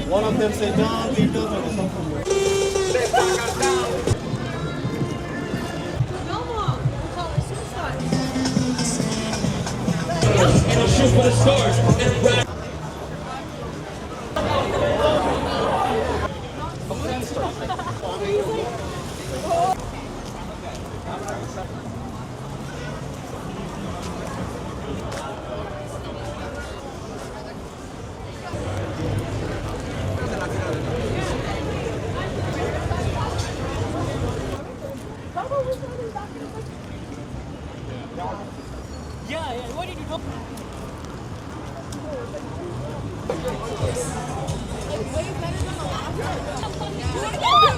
One of them said, John, leave those or something. And I'll shoot for the stars and ride. Yeah, what did you do?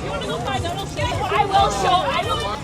You want to go find out? I will show. I will.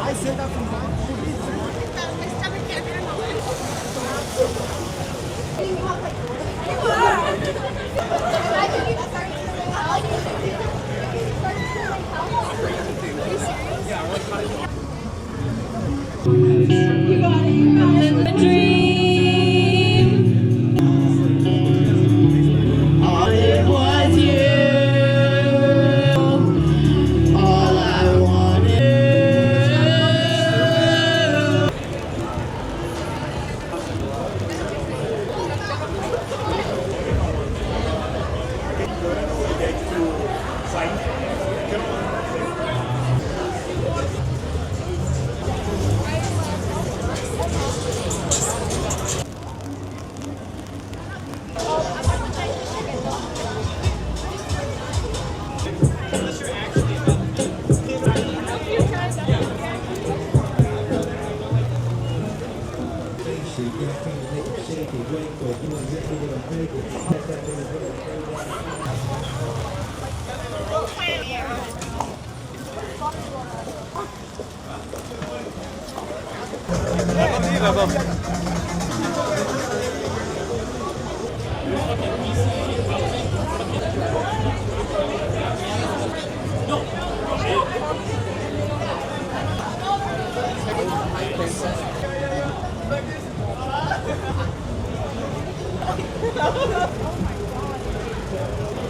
I said that from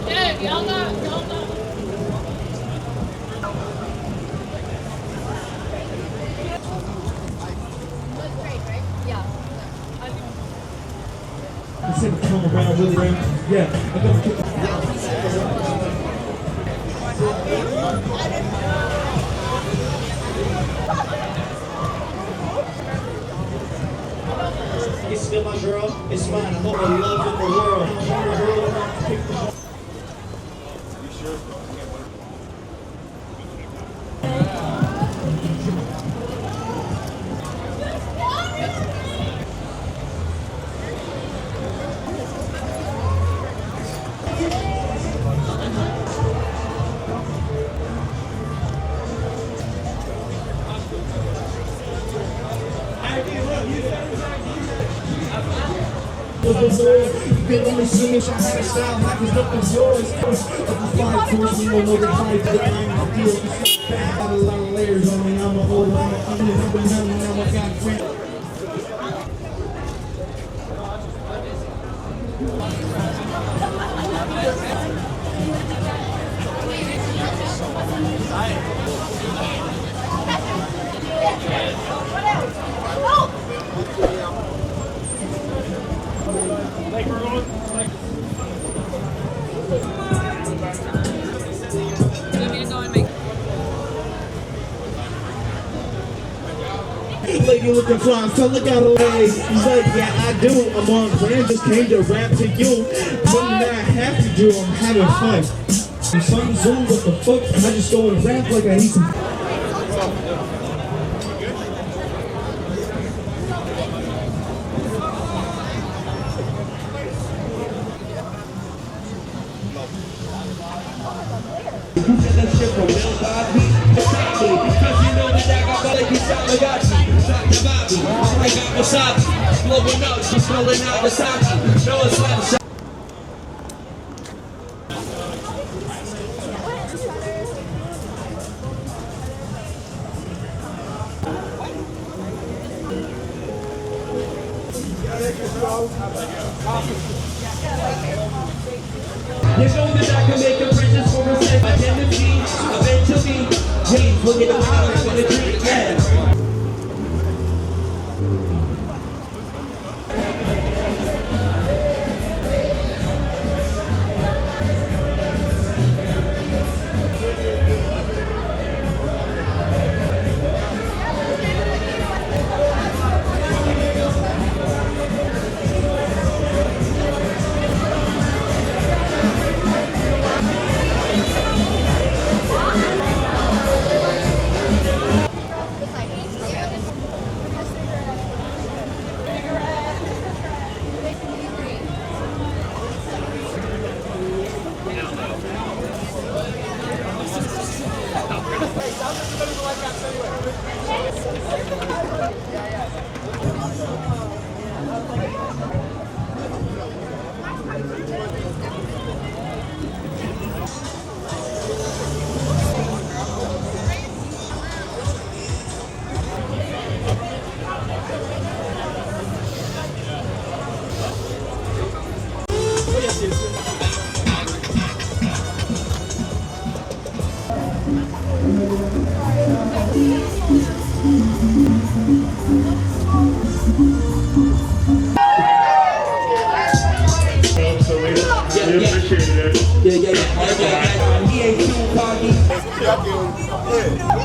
Yeah, y'all got. Let's take a come around really ring. Yeah, I'm gonna kick It's still my girl, it's mine, I hope I love in the world. You sure? can only see me, so I had a style like it's up as yours. Of the 5 course, we don't know the 5 to the end of the deal. It's so bad. Got a lot of layers on me, I'm a old, I'm a onion, I'm a lemon, I'm a goddamn. Lady looking fly, fella got a leg. He's like, yeah, I do. I'm on brand, just came to rap to you. Something that I have to do, I'm having fun. I'm some Zoom, what the fuck? I just go and rap like I need some. You get that shit from Lil Bobby? Because you know that I got belly, he's got Lagachi. Talking about me, I got wasabi. Blowing up, she's rolling out Versace. No, it's not a shot. You know that I can make a princess for a second. Identity, eventually, James, look at the way I'm gonna treat it. He ain't too cocky. You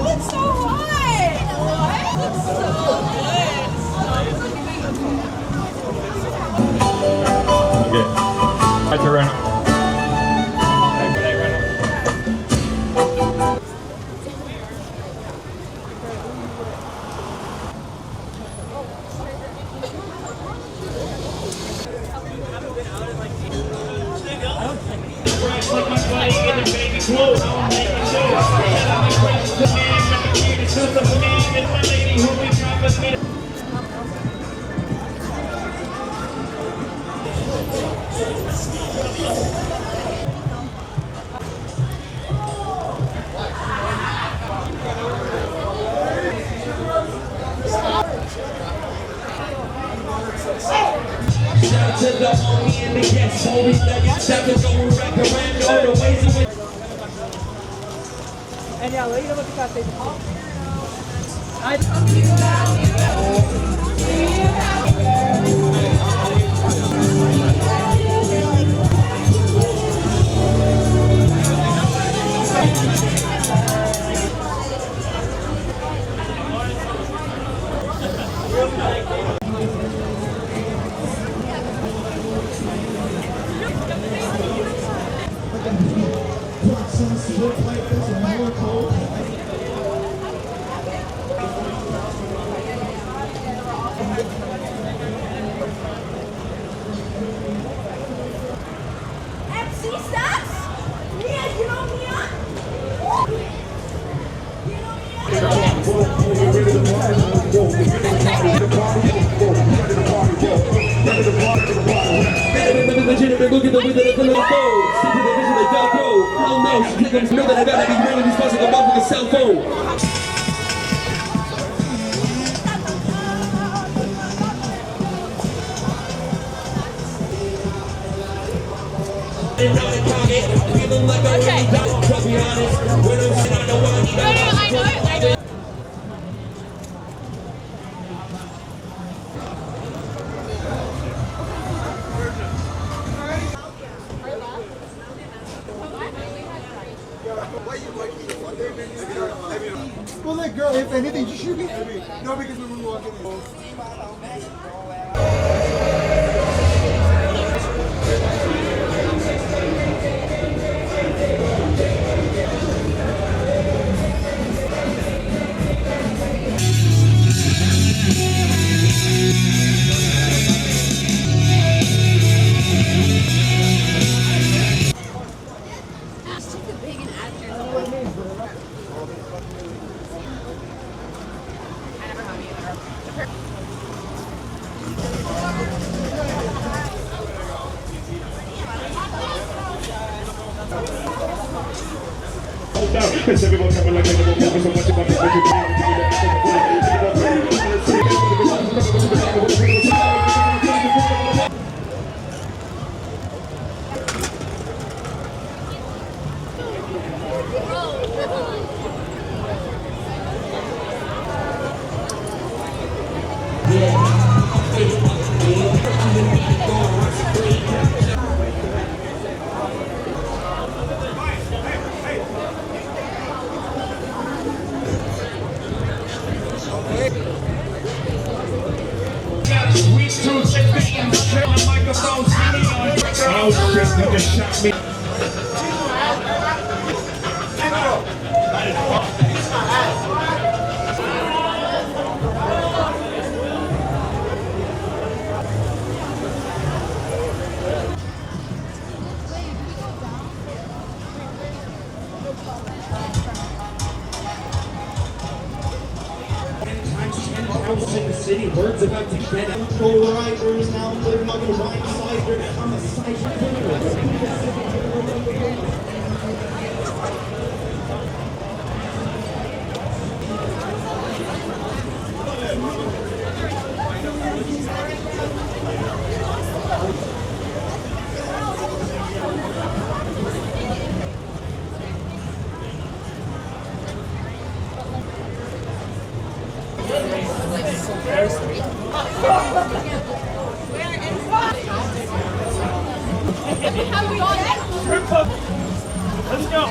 look so hot! What? You look so good. Okay. That's a run. Like my body in the baby clothes. I'm making sure. I'm a crazy man. I'm a kid. It's just a man. And my lady who we drop us in. Shout out to the homie and the guests, homies that get stuck and going back around all the ways in which. look at the way that I feel like phone. Stick to the vision like Velcro. Hell no, she can't know that I gotta be ringing these phones like a motherfucking cell phone. Okay. I know it. Well, like, girl, if anything, just shoot me. No, because we were walking in. Oh, Chris, you just shot me. In the city, words about to get out. Pro-riders now living on the right side. I'm a side. Let's go.